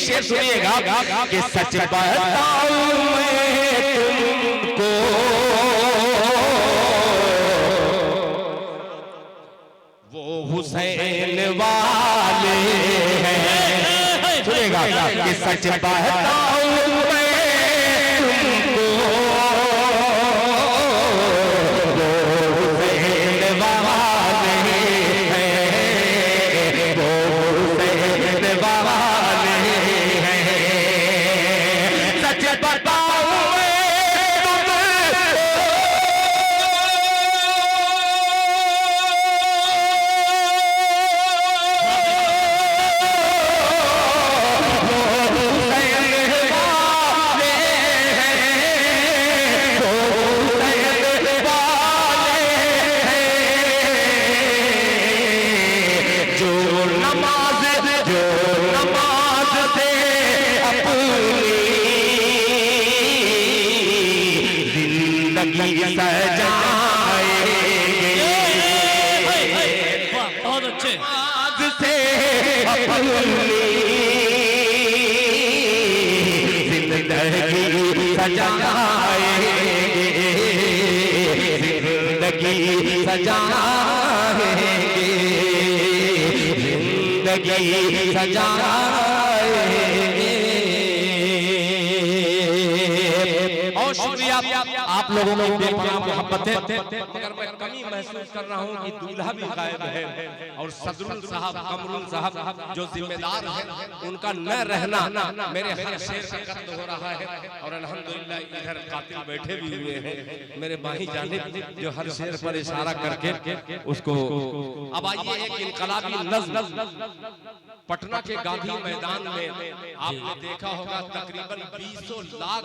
शेर सुनिएगा कि सच बताऊं मैं तुमको वो हुसैन वाले हैं। सुनिएगा कि सच बताऊं मैं तुमको वो हुसैन वाले हैं, वो हुसैन वाले हैं। सच बताऊं बहुत अच्छे से जिंदगी सजाएंगे, जिंदगी सजाएंगे, जिंदगी सजाएंगे। और शुक्रिया आप लोगों में बेपनाह मोहब्बत है, मगर मैं कमी महसूस कर रहा हूं कि दूल्हा भी गायब है और सदरुल साहब कमरुल साहब जो जिम्मेदार हैं उनका न रहना मेरे हर शेर का कत्ल हो रहा है। और अल्हम्दुलिल्लाह इधर कातिल बैठे भी हुए हैं मेरे बाही जानिब जो हर शेर पर इशारा करके उसको। अब आइए एक इनकलाबी नज़्म पटना के गांधी मैदान में आपने देखा होगा तकरीबन 200 लाख